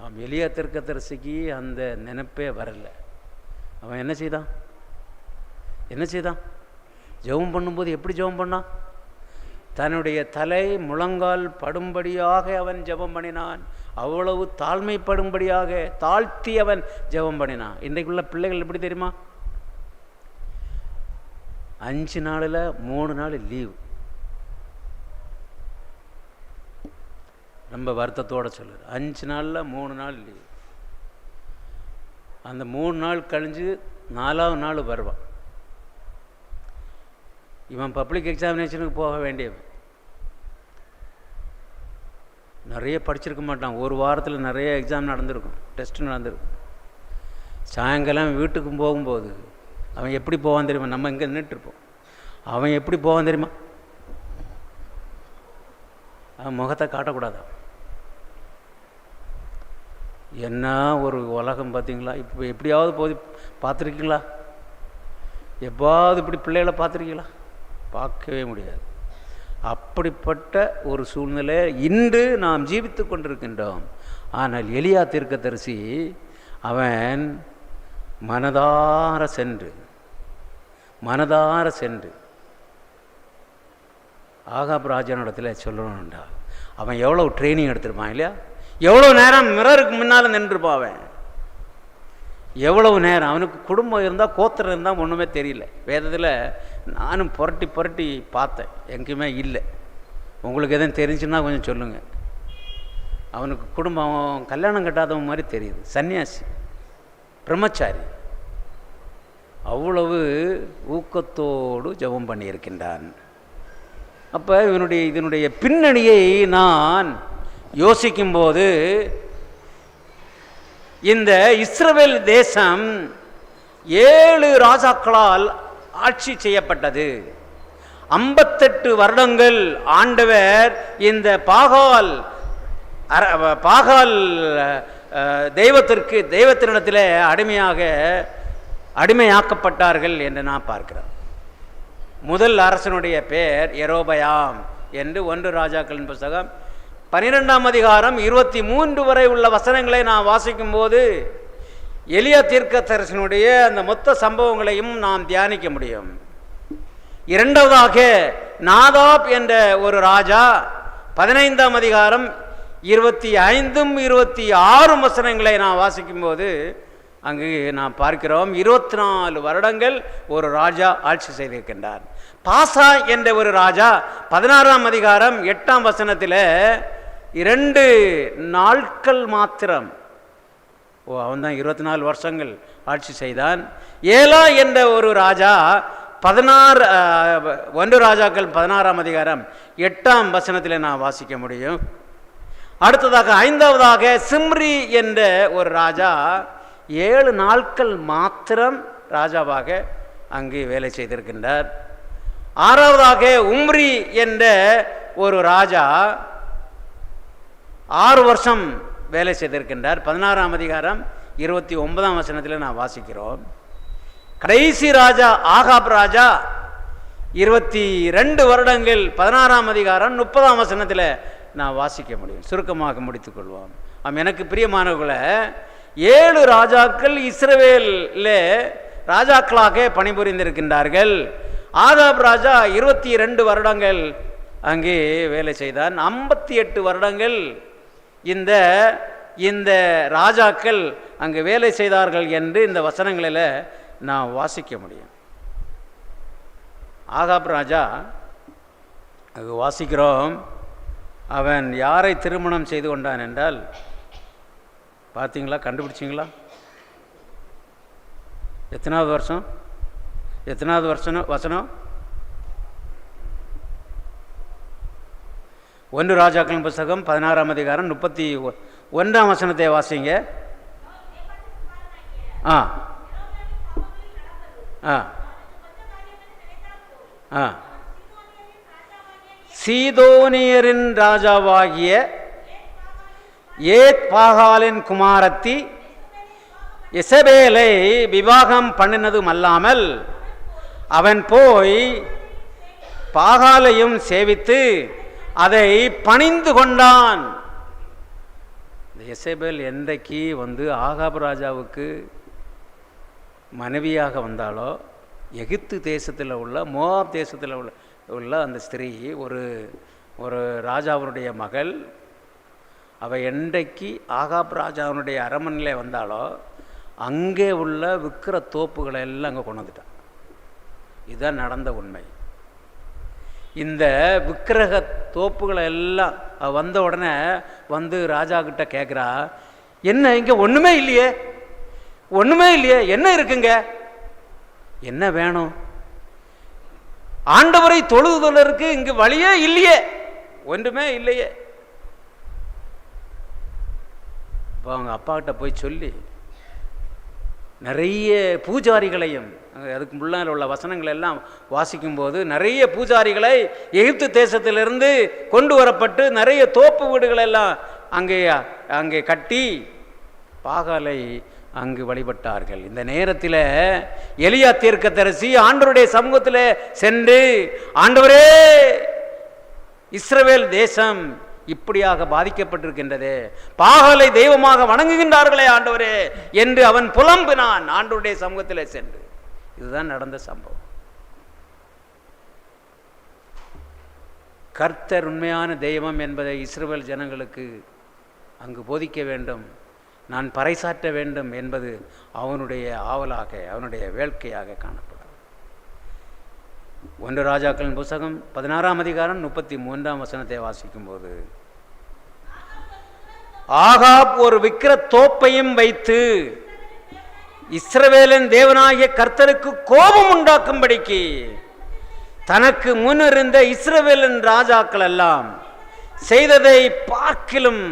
அவன் எலியா தீர்க்கதரிசிக்கு அந்த நினைப்பே வரல. அவன் என்ன செய்தான்? ஜெபம் பண்ணும்போது எப்படி ஜெபம் பண்ணான்? தன்னுடைய தலை முழங்கால் படும்படியாக அவன் ஜெபம் பண்ணினான். அவ்வளவு தாழ்மைப்படும்படியாக தாழ்த்தி அவன் ஜெபம் பண்ணினான். இன்றைக்குள்ள பிள்ளைகள் எப்படி தெரியுமா? 5 நாளில் 3 நாள் லீவ். ரொம்ப வருத்தத்தோடு சொல்லுற, 5 நாளில் 3 நாள் லீவ். அந்த 3 நாள் கழிஞ்சு 4ஆவது நாள் வருவான். இவன் பப்ளிக் எக்ஸாமினேஷனுக்கு போக வேண்டியவன். நிறைய படிச்சிருக்க மாட்டான். ஒரு வாரத்தில் நிறைய எக்ஸாம் நடந்திருக்கும், டெஸ்ட் நடந்திருக்கும். சாயங்காலம் வீட்டுக்கு போகும்போது அவன் எப்படி போவான் தெரியுமா? நம்ம இங்கே நின்றுட்டுருப்போம். அவன் எப்படி போவான் தெரியுமா? அவன் முகத்தை காட்டக்கூடாது. என்ன ஒரு உலகம் பார்த்தீங்களா? இப்போ எப்படியாவது போய் பார்த்துருக்கீங்களா? எப்பாவது இப்படி பிள்ளைகளை பார்த்துருக்கீங்களா? பார்க்கவே முடியாது. அப்படிப்பட்ட ஒரு சூழ்நிலை இன்று நாம் ஜீவித்து கொண்டிருக்கின்றோம். ஆனால் எலியா தீர்க்கதரிசி அவன் மனதார சென்று ஆகாப் ராஜனிடத்தில் சொல்லணும்டா. அவன் எவ்வளோ ட்ரைனிங் எடுத்திருப்பான் இல்லையா? எவ்வளோ நேரம் மிரருக்கு முன்னால் நின்றுருப்பான் அவன். எவ்வளவு நேரம் அவனுக்கு குடும்பம் இருந்தால், கோத்திரம் இருந்தால் ஒன்றுமே தெரியல. வேதத்தில் நானும் புரட்டி பார்த்தேன், எங்கேயுமே இல்லை. உங்களுக்கு எதுவும் தெரிஞ்சுன்னா கொஞ்சம் சொல்லுங்கள். அவனுக்கு குடும்பம், கல்யாணம் கட்டாதவன் மாதிரி தெரியுது. சன்னியாசி, பிரம்மச்சாரி. அவ்வளவு ஊக்கத்தோடு ஜெபம் பண்ணியிருக்கின்றான். அப்போ இதனுடைய பின்னணியை நான் யோசிக்கும்போது, இந்த இஸ்ரவேல் தேசம் 7 ராஜாக்களால் ஆட்சி செய்யப்பட்டது. 58 வருடங்கள் ஆண்டவர் இந்த பாகால் தெய்வத்தினிடத்தில் அடிமையாக அடிமையாக்கப்பட்டார்கள் என்று நான் பார்க்கிறோம். முதல் அரசனுடைய பெயர் யெரொபெயாம் என்று 1 ராஜாக்களின் புஸ்தகம் 12ஆம் அதிகாரம் 23 வரை உள்ள வசனங்களை நான் வாசிக்கும் போது எலியா தீர்க்கதரிசனுடைய அந்த மொத்த சம்பவங்களையும் நாம் தியானிக்க முடியும். இரண்டாவதாக நாதாப் என்ற ஒரு ராஜா 15ஆம் அதிகாரம் 25 26 வசனங்களை நான் வாசிக்கும் போது அங்கு நாம் பார்க்கிறோம் 24 வருடங்கள் ஒரு ராஜா ஆட்சி செய்திருக்கின்றார். பாசா என்ற ஒரு ராஜா 16ஆம் அதிகாரம் 8ஆம் வசனத்தில் 2 நாட்கள் மாத்திரம் அவன் தான் 24 வருஷங்கள் ஆட்சி செய்தான். ஏலா என்ற ஒரு ராஜா 1 ராஜாக்கள் 16ஆம் அதிகாரம் 8ஆம் வசனத்தில் நான் வாசிக்க முடியும். அடுத்ததாக 5ஆவதாக சிம்ரி என்ற ஒரு ராஜா 7 நாட்கள் மாத்திரம் ராஜாவாக அங்கு வேலை செய்திருக்கின்றார். 6ஆவதாக உம்ரி என்ற ஒரு ராஜா 6 வருஷம் வேலை செய்திருக்கின்றார். 16ஆம் அதிகாரம் 29ஆம் வசனத்தில் நான் வாசிக்கிறோம். கடைசி ராஜா ஆகாப் ராஜா 22 வருடங்கள் 16ஆம் அதிகாரம் 30ஆம் வசனத்தில் நான் வாசிக்க முடியும். சுருக்கமாக முடித்துக் கொள்வோம். எனக்கு பிரியமானவர்களை 7 ராஜாக்கள் இஸ்ரவேலில் ராஜாக்களாக பணிபுரிந்திருக்கின்றார்கள். ஆகாப் ராஜா 22 வருடங்கள் அங்கே வேலை செய்தான். 58 வருடங்கள் இந்த ராஜாக்கள் அங்கு வேலை செய்தார்கள் என்று இந்த வசனங்களில் நான் வாசிக்க முடியும். ஆகாப் ராஜா அங்கு வாசிக்கிறோம், அவன் யாரை திருமணம் செய்து கொண்டான் என்றால், பார்த்தீங்களா, கண்டுபிடிச்சிங்களா? எத்தனாவது வசனம்? 1 ராஜாக்களின் புஸ்தகம் 16ஆம் அதிகாரம் 31ஆம் வசனத்தை வாசிங்க. சீதோனியரின் ராஜாவாகிய ஏத் பாகாலின் குமாரத்தி எசபேலை விவாகம் பண்ணினதும் அல்லாமல் அவன் போய் பாகாலையும் சேவித்து அதை பணிந்து கொண்டான். எசபேல் என்றைக்கு ஆகாப் ராஜாவுக்கு மனைவியாக வந்தாலோ, எகிப்து தேசத்தில் உள்ள மோவாப் தேசத்தில் உள்ள அந்த ஸ்திரீ ஒரு ராஜாவுடைய மகள், அவள் என்றைக்கு ஆகாப் ராஜாவுடைய அரண்மனையில் வந்தாலோ அங்கே உள்ள விக்கிர தோப்புகளை எல்லாம் அங்கே கொண்டு வந்துட்டான். இதுதான் நடந்த உண்மை. இந்த விக்கிரக தோப்புகளை எல்லாம் வந்த உடனே ராஜா கிட்ட கேட்குறா, என்ன இங்கே ஒன்றுமே இல்லையே, என்ன இருக்குங்க, என்ன வேணும்? ஆண்டவரை தொழுதுதலுக்கு இங்கு வழியே இல்லையே, ஒன்றுமே இல்லையே. இப்போ அவங்க அப்பா கிட்ட போய் சொல்லி நிறைய பூஜாரிகளையும், அதுக்கு முன்னால் உள்ள வசனங்கள் எல்லாம் வாசிக்கும்போது நிறைய பூஜாரிகளை எகிப்து தேசத்திலிருந்து கொண்டு வரப்பட்டு நிறைய தோப்பு வீடுகளெல்லாம் அங்கே கட்டி பாகாலை அங்கு வழிபட்டார்கள். இந்த நேரத்தில் எலியா தீர்க்கதரிசி ஆண்டவருடைய சமூகத்தில் சென்று, ஆண்டவரே, இஸ்ரவேல் தேசம் இப்படியாக பாதிக்கப்பட்டிருக்கின்றதே, பாகாலை தெய்வமாக வணங்குகின்றார்களே ஆண்டவரே என்று அவன் புலம்பினான் ஆண்டவருடைய சமூகத்தில் சென்று. இதுதான் நடந்த சம்பவம். கர்த்தர் உண்மையான தெய்வம் என்பதை இஸ்ரவேல் ஜனங்களுக்கு அங்கு போதிக்க வேண்டும், நான் பறைசாற்ற வேண்டும் என்பது அவனுடைய ஆவலாக, அவனுடைய வேட்கையாக காணப்படும். 1 ராஜாக்களின் புஸ்தகம் 16ஆம் அதிகாரம் 33ஆம் வசனத்தை வாசிக்கும் போது, ஆகாப் ஒரு விக்கிர தோப்பையும் வைத்து இஸ்ரவேலின் தேவனாகிய கர்த்தருக்கு கோபம் உண்டாக்கும்படிக்கு தனக்கு முன்னிருந்த இஸ்ரவேலின் ராஜாக்கள் எல்லாம் செய்ததை பார்க்கிலும்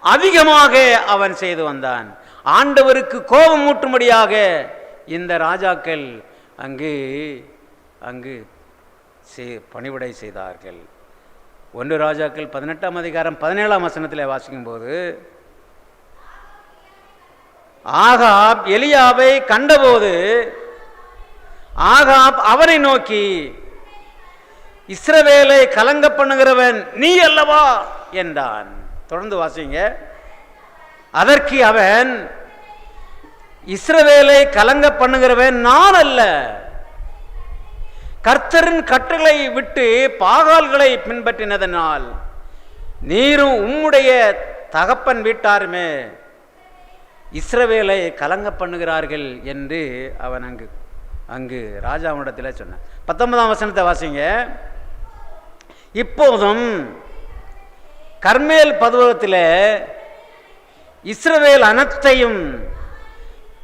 அதிகமாக அவன் செய்து வந்தான். ஆண்டவருக்கு கோபம் ஊட்டும்படியாக இந்த ராஜாக்கள் அங்கு பணிவிடை செய்தார்கள். 1 ராஜாக்கள் 18ஆம் அதிகாரம் 17ஆம் வசனத்தில் வாசிக்கும் போது, ஆகாப் எலியாவை கண்டபோது ஆகாப் அவனை நோக்கி, இஸ்ரவேலை கலங்க பண்ணுகிறவன் நீ அல்லவா என்றான். தொடர்ந்து வாசிங்க. அதற்கு அவன், இஸ்ரவேலை கலங்க பண்ணுகிறவன் நான் அல்ல, கர்த்தரின் கட்டளை விட்டு பாகால்களை பின்பற்றினதனால் நீரும் உம்முடைய தகப்பன் வீட்டாருமே இஸ்ரவேலை கலங்க பண்ணுகிறார்கள் என்று அவன் அங்கு ராஜாவிடத்தில் சொன்னான். 19ஆம் வசனத்தை வாசிங்க. இப்போதும் கர்மேல் பர்வதத்தில் இஸ்ரவேல் அனைத்தையும்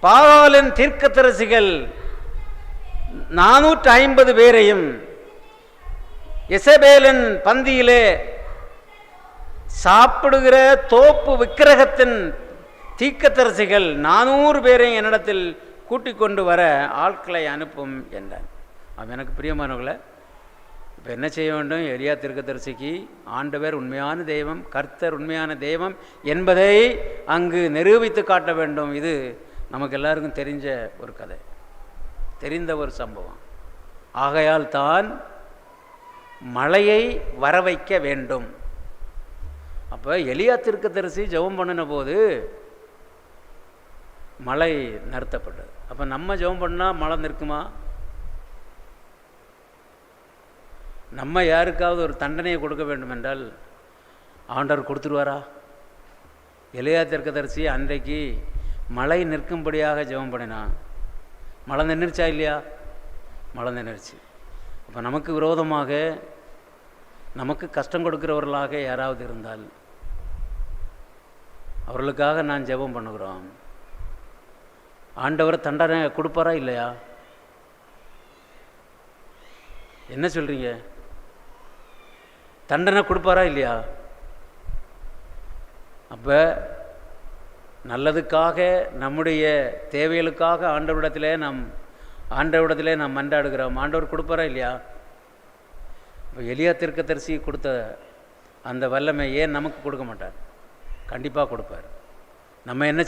பாகாலின் தீர்க்கதரிசிகள் 450 பேரையும் எசபேலின் பந்தியிலே சாப்பிடுகிற தோப்பு விக்கிரகத்தின் தீர்க்கதரிசிகள் 400 பேரையும் என்னிடத்தில் கூட்டிக் கொண்டு வர ஆட்களை அனுப்பும் என்றான். அவன் எனக்கு பிரியமானவர்களே, இப்போ என்ன செய்ய வேண்டும்? எலியா தீர்க்கதரிசிக்கு ஆண்டவர் உண்மையான தெய்வம், கர்த்தர் உண்மையான தெய்வம் என்பதை அங்கு நிரூபித்து காட்ட வேண்டும். இது நமக்கு எல்லாருக்கும் தெரிஞ்ச ஒரு கதை, தெரிந்த ஒரு சம்பவம். ஆகையால் தான் மழையை வர வைக்க வேண்டும். அப்போ எலியா தீர்க்கதரிசி ஜெபம் பண்ணின போது மழை நிறுத்தப்பட்டது. அப்போ நம்ம ஜெபம் பண்ணால் மழை நிற்குமா? நம்ம யாருக்காவது ஒரு தண்டனையை கொடுக்க வேண்டும் என்றால் ஆண்டவர் கொடுத்துருவாரா? எலியா தீர்க்கதரிசி அன்றைக்கு மழை நிற்கும்படியாக ஜெபம் பண்ணினான். மழை நின்றுச்சா இல்லையா? மழை நின்றுச்சு. அப்போ நமக்கு விரோதமாக, நமக்கு கஷ்டம் கொடுக்கிறவர்களாக யாராவது இருந்தால் அவர்களுக்காக நான் ஜெபம் பண்ணுகிறோம். ஆண்டவர் தண்டனை கொடுப்பாரா இல்லையா? என்ன சொல்கிறீங்க? தண்டனை கொடுப்பாரா இல்லையா? அப்போ நல்லதுக்காக, நம்முடைய தேவைகளுக்காக ஆண்டவரிடத்திலே நாம் மன்றாடுகிறோம். ஆண்டவர் கொடுப்பாரா இல்லையா? இப்போ எலியா தீர்க்கதரிசி கொடுத்த அந்த வல்லமை ஏன் நமக்கு கொடுக்க மாட்டார்? கண்டிப்பாக கொடுப்பார். நம்ம என்ன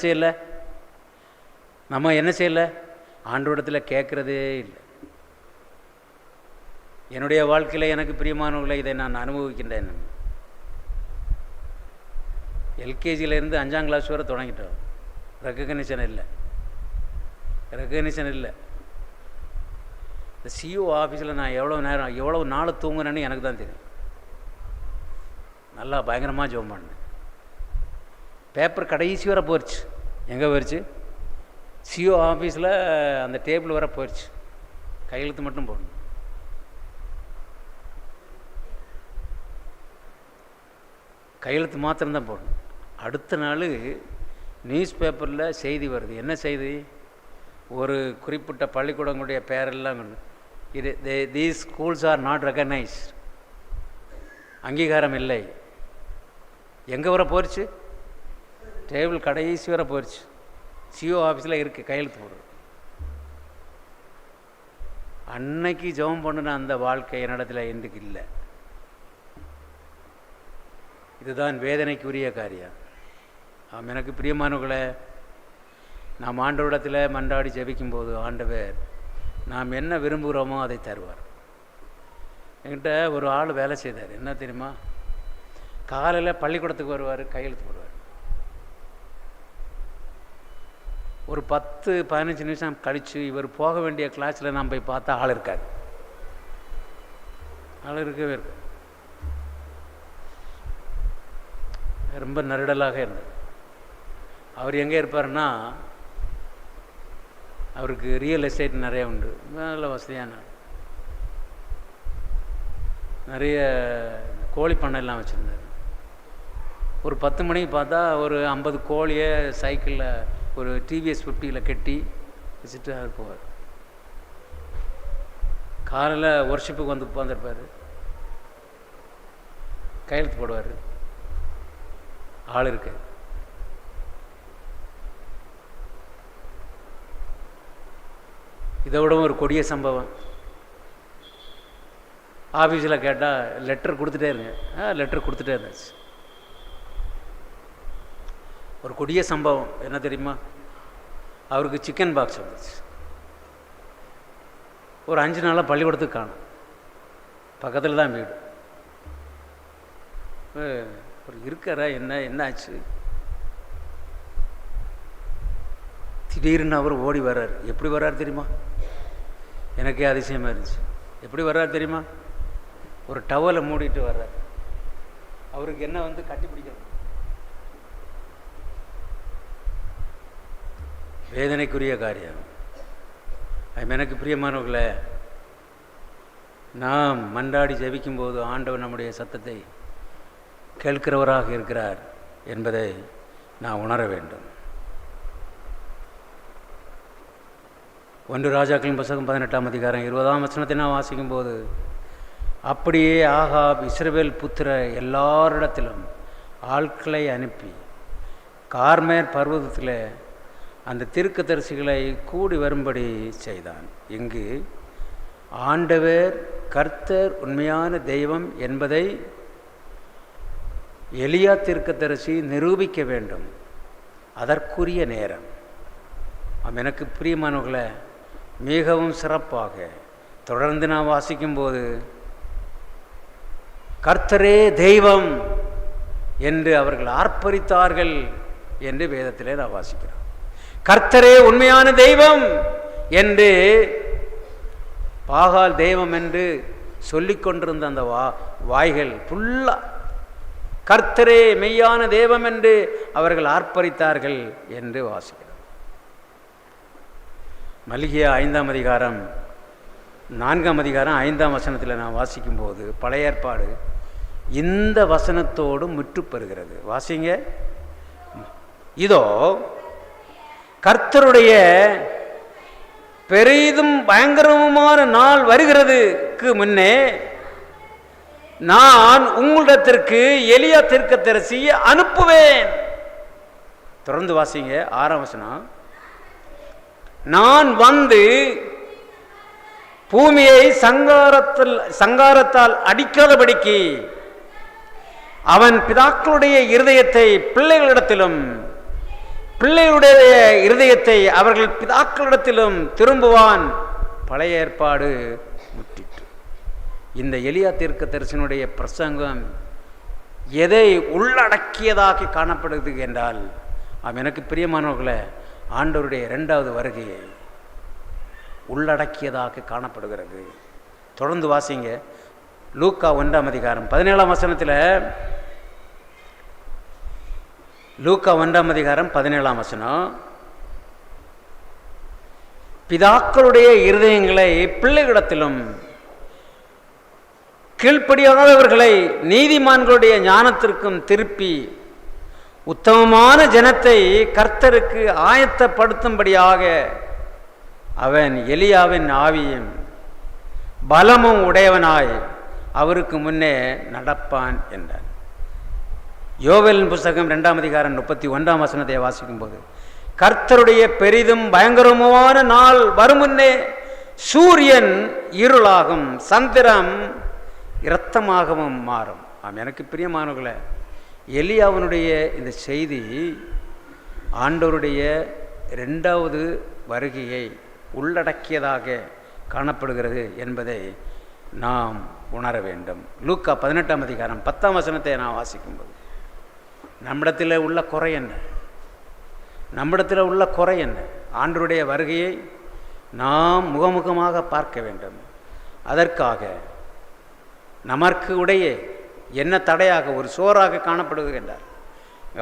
செய்யலை? ஆண்டவரிடத்தில் கேட்குறதே இல்லை. என்னுடைய வாழ்க்கையில் எனக்கு பிரியமானவர்களை இதை நான் அனுபவிக்கின்றேன். எல்கேஜியிலேருந்து 5ஆம் கிளாஸ் வரை தொடங்கிட்டோம். ரெக்கக்னிஷன் இல்லை. இந்த சிஓ ஆஃபீஸில் நான் எவ்வளோ நாள் தூங்குனேன்னு எனக்கு தான் தெரியும். நல்லா பயங்கரமாக ஜெபம் பண்ணேன். பேப்பர் கடைசி வரை போயிடுச்சு. எங்கே போயிடுச்சு? சிஓ ஆஃபீஸில் அந்த டேபிள் வரை போயிடுச்சு. கையெழுத்து மட்டும் போடணும். கையெழுத்து மாத்திரம்தான் போடணும். அடுத்த நாள் நியூஸ் பேப்பரில் செய்தி வருது. என்ன செய்தி? ஒரு குறிப்பிட்ட பள்ளிக்கூடங்களுடைய பேரெல்லாம் இது, these schools are not recognised, அங்கீகாரம் இல்லை. எங்கே வர போயிடுச்சு? டேபிள் கடைசி வர போயிடுச்சு. சிஓ ஆஃபீஸில் இருக்குது, கையெழுத்து போடுறது. அன்னைக்கு ஜெபம் பண்ணின அந்த வாழ்க்கை என்னிடத்தில் இன்றைக்கு இல்லை. இதுதான் வேதனைக்குரிய காரியம். எனக்கு பிரியமானவர்களே, நாம் ஆண்டவரிடத்தில் மன்றாடி ஜெபிக்கும்போது ஆண்டவர் நாம் என்ன விரும்புகிறோமோ அதை தருவார். என்கிட்ட ஒரு ஆள் வேலை செய்தார். என்ன தெரியுமா? காலையில் பள்ளிக்கூடத்துக்கு வருவார், கையெழுத்து போடுவார். ஒரு 10-15 நிமிஷம் கழித்து இவர் போக வேண்டிய கிளாஸில் நாம் போய் பார்த்தா ஆள் இருக்காது. ஆள் இருக்கவே இருக்கு. ரொம்ப நெருடலாக இருந்தது. அவர் எங்கே இருப்பார்னா, அவருக்கு ரியல் எஸ்டேட் நிறைய உண்டு, நல்ல வசதியான, நிறைய கோழி பண்ணையெல்லாம் வச்சுருந்தார். ஒரு 10 மணிக்கு பார்த்தா ஒரு 50 கோழியை சைக்கிளில் ஒரு டிவிஎஸ் 50யில் கட்டி வச்சுட்டு அவர் போவார். காலையில் ஒர்ஷிப்புக்கு வந்து உட்காந்துருப்பார், கையெழுத்து போடுவார். ஆள் இருக்கு. இதை விடவும் ஒரு கொடிய சம்பவம். ஆஃபீஸில் கேட்டால் லெட்டர் கொடுத்துட்டே இருங்க. லெட்டர் கொடுத்துட்டே இருந்தாச்சு. ஒரு கொடிய சம்பவம் என்ன தெரியுமா? அவருக்கு சிக்கன் பாக்ஸ் வந்துச்சு. ஒரு 5 நாளாக பள்ளிக்கூடத்துக்கு காணும். பக்கத்தில் தான் வீடு. ஒரு இருக்காரா, என்ன ஆச்சு? திடீர்னு அவர் ஓடி வர்றார். எப்படி வர்றார் தெரியுமா? எனக்கே அதிசயமாக இருந்துச்சு. எப்படி வர்றார் தெரியுமா? ஒரு டவலை மூடிட்டு வர்றார். அவருக்கு என்ன வந்து கட்டி பிடிக்கணும். வேதனைக்குரிய காரியம். எனக்கு பிரியமானவர்களே, நாம் மன்றாடி ஜெபிக்கும்போது ஆண்டவர் நம்முடைய சத்தத்தை கேட்கிறவராக இருக்கிறார் என்பதை நான் உணர வேண்டும். 1 ராஜாக்களின் புத்தகம் 18ஆம் அதிகாரம் 20ஆம் வசனத்தை நான் வாசிக்கும்போது, அப்படியே ஆகாப் இஸ்ரவேல் புத்திர எல்லாரிடத்திலும் ஆட்களை அனுப்பி கார்மேர் பர்வதத்தில் அந்த தீர்க்கதரிசிகளை கூடி வரும்படி செய்தான். இங்கு ஆண்டவர் கர்த்தர் உண்மையான தெய்வம் என்பதை எலியா தீர்க்கதரிசி நிரூபிக்க வேண்டும். அதற்குரிய நேரம். எனக்கு பிரியமானவர்களே, மிகவும் சிறப்பாக தொடர்ந்து நான் வாசிக்கும்போது, கர்த்தரே தெய்வம் என்று அவர்கள் ஆர்ப்பரித்தார்கள் என்று வேதத்திலே நான் வாசிக்கிறேன். கர்த்தரே உண்மையான தெய்வம் என்று, பாகால் தெய்வம் என்று சொல்லிக் கொண்டிருந்த அந்த வாய்கள் ஃபுல்லா கர்த்தரே மெய்யான தெய்வம் என்று அவர்கள் ஆர்ப்பரித்தார்கள் என்று வாசிக்கிறோம். மல்கியா 5ஆம் அதிகாரம் 4ஆம் அதிகாரம் 5ஆம் வசனத்தில் நான் வாசிக்கும்போது, பழைய ஏற்பாடு இந்த வசனத்தோடு முற்றுப்பெறுகிறது. வாசிங்க. இதோ கர்த்தருடைய பெரிதும் பயங்கரமான நாள் வருகிறதுக்கு முன்னே நான் உங்களிடத்திற்கு எலியா தீர்க்கதரிசியை அனுப்புவேன். தொடர்ந்து வாசிங்க 6ஆம் வசனம். நான் வந்து பூமியை சங்காரத்தால் அடிக்காதபடிக்கு அவன் பிதாக்களுடைய இருதயத்தை பிள்ளைகளிடத்திலும் பிள்ளைகளுடைய இருதயத்தை அவர்கள் பிதாக்களிடத்திலும் திரும்புவான். பழைய ஏற்பாடு முற்றிற்று. இந்த எலியா தீர்க்கதரிசனுடைய பிரசங்கம் எதை உள்ளடக்கியதாக காணப்படுகிறது என்றால், எனக்கு பிரியமானவர்களே, ஆண்டவருடைய 2வது வருகையை உள்ளடக்கியதாக காணப்படுகிறது. தொடர்ந்து வாசிங்க. லூக்கா 1ஆம் அதிகாரம் 17ஆம் வசனத்தில், லூக்கா 1ஆம் அதிகாரம் 17ஆம் வசனம், பிதாக்களுடைய இருதயங்களை பிள்ளைகளிடத்திலும் கீழ்ப்படியாதவர்களை நீதிமான்களுடைய ஞானத்திற்கும் திருப்பி உத்தமமான ஜனத்தை கர்த்தருக்கு ஆயத்தப்படுத்தும்படியாக அவன் எலியாவின் ஆவியும் பலமும் உடையவனாய் அவருக்கு முன்னே நடப்பான் என்றான். யோவேலின் புஸ்தகம் 2ஆம் அதிகாரம் 31ஆம் வசனத்தை வாசிக்கும்போது, கர்த்தருடைய பெரிதும் பயங்கரமான நாள் வரும் முன்னே சூரியன் இருளாகும், சந்திரம் இரத்தமாகவும் மாறும். எனக்கு பிரியமானவர்களே, எலியாவினுடைய இந்த செய்தி ஆண்டவருடைய 2வது வருகையை உள்ளடக்கியதாக காணப்படுகிறது என்பதை நாம் உணர வேண்டும். லூக்கா 18ஆம் அதிகாரம் 10ஆம் வசனத்தை நான் வாசிக்கும்போது, நம்மிடத்தில் உள்ள குறை என்ன? நம்மிடத்தில் உள்ள குறை என்ன? ஆண்டவருடைய வருகையை நாம் முகமுகமாக பார்க்க வேண்டும். அதற்காக நமக்கு உடைய என்ன தடையாக ஒரு சோறாக காணப்படுகின்றார்.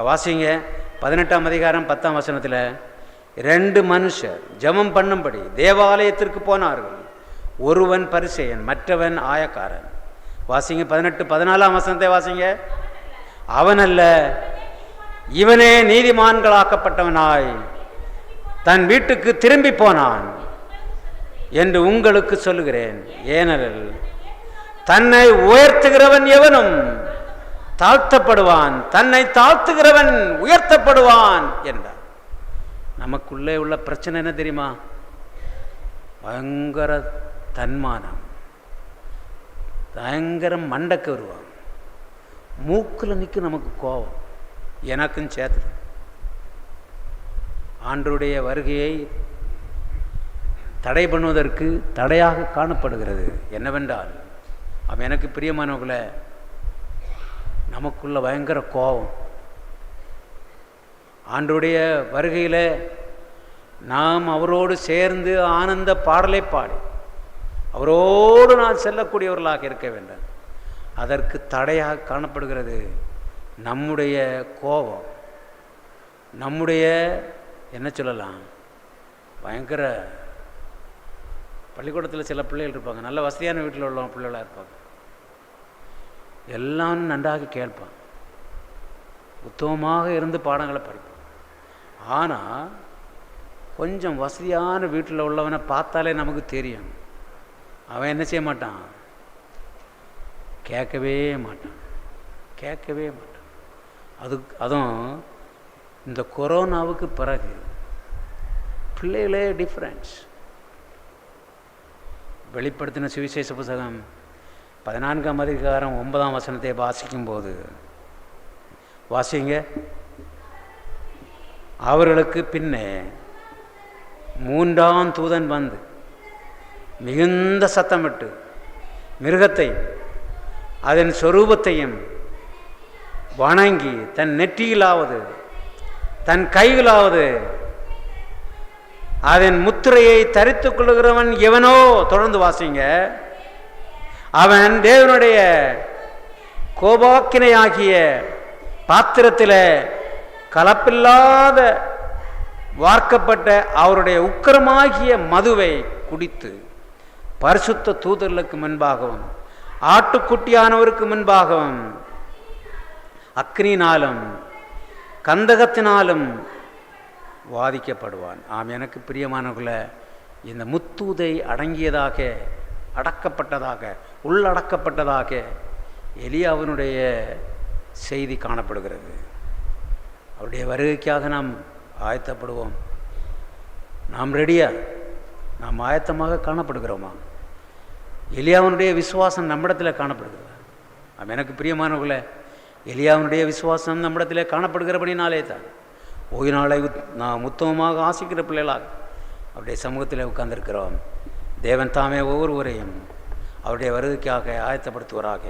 வாசிங்க 18ஆம் அதிகாரம் 10ஆம் வசனத்தில், 2 மனுஷர் ஜெபம் பண்ணும்படி தேவாலயத்திற்கு போனார்கள். ஒருவன் பரிசேயன், மற்றவன் ஆயக்காரன். வாசிங்க 18-14ஆம் வசனத்தை வாசிங்க. அவனல்ல, இவனே நீதிமான்களாக்கப்பட்டவனாய் தன் வீட்டுக்கு திரும்பி போனான் என்று உங்களுக்கு சொல்லுகிறேன். ஏனெனில் தன்னை உயர்த்துகிறவன் எவனும் தாழ்த்தப்படுவான், தன்னை தாழ்த்துகிறவன் உயர்த்தப்படுவான் என்றார். நமக்குள்ளே உள்ள பிரச்சனை என்ன தெரியுமா? பயங்கர தன்மானம், பயங்கர மண்டக்கு வருவான். மூக்கில் நிற்க நமக்கு கோபம், எனக்கும் சேர்த்து. ஆண்டவருடைய வருகையை தடை பண்ணுவதற்கு தடையாக காணப்படுகிறது. என்னவென்றால், அவன் எனக்கு பிரியமானவர்களே, நமக்குள்ள பயங்கர கோபம். ஆண்டவருடைய வருகையில் நாம் அவரோடு சேர்ந்து ஆனந்த பாடலை பாடி அவரோடு நான் செல்லக்கூடியவர்களாக இருக்க வேண்டும். அதற்கு தடையாக காணப்படுகிறது நம்முடைய கோபம், நம்முடைய என்ன சொல்லலாம், பயங்கர பள்ளிக்கூடத்தில் சில பிள்ளைகள் இருப்பாங்க, நல்ல வசதியான வீட்டில் உள்ள பிள்ளைகளாக இருப்பாங்க. எல்லாம் நன்றாக கேட்பான், உத்தமமாக இருந்து பாடங்களை படிப்பான். ஆனால் கொஞ்சம் வசதியான வீட்டில் உள்ளவனை பார்த்தாலே நமக்கு தெரியும், அவன் என்ன செய்ய மாட்டான், கேட்கவே மாட்டான். அதுவும் இந்த கொரோனாவுக்கு பிறகு பிள்ளைகளே டிஃப்ரென்ஸ். வெளிப்படுத்தின சுவிசேஷ புத்தகம் 14ஆம் அதிகாரம் 9ஆம் வசனத்தை வாசிக்கும்போது, வாசிங்க. அவர்களுக்கு பின்னே 3ஆம் தூதன் வந்து மிகுந்த சத்தமிட்டு மிருகத்தை அதன் சொரூபத்தையும் வணங்கி தன் நெற்றியிலாவது தன் கையிலாவது அதன் முத்திரையை தரித்துக் கொள்கிறவன் எவனோ, தொடர்ந்து வாசிங்க, அவன் தேவனுடைய கோபாக்கினையாகிய பாத்திரத்தில் கலப்பில்லாத வார்க்கப்பட்ட அவருடைய உக்கிரமாகிய மதுவை குடித்து பரிசுத்த தூதர்களுக்கு முன்பாகவும் ஆட்டுக்குட்டியானவருக்கு முன்பாகவும் அக்னியினாலும் கந்தகத்தினாலும் வாதிக்கப்படுவான். ஆம், எனக்கு பிரியமானவர்களே, இந்த முத்தூதை அடங்கியதாக, அடக்கப்பட்டதாக, உள்ளடக்கப்பட்டதாக எலியாவினுடைய செய்தி காணப்படுகிறது. அவருடைய வருகைக்காக நாம் ஆயத்தப்படுவோம். நாம் ரெடியா? நாம் ஆயத்தமாக காணப்படுகிறோமா? எலியாவினுடைய விசுவாசம் நம்மிடத்தில் காணப்படுகிறது. ஆம், எனக்கு பிரியமானவர்களே, எலியாவினுடைய விசுவாசம் நம்மிடத்தில் காணப்படுகிறபடினாலே தான் ஓய்வு நாளை நாம் உத்தமமாக ஆசிக்கிற பிள்ளைகளாக அவருடைய சமூகத்தில் உட்கார்ந்திருக்கிறோம். தேவன் தாமே ஒவ்வொருவரையும் அவருடைய வருகைக்காக ஆயத்தப்படுத்துவராக.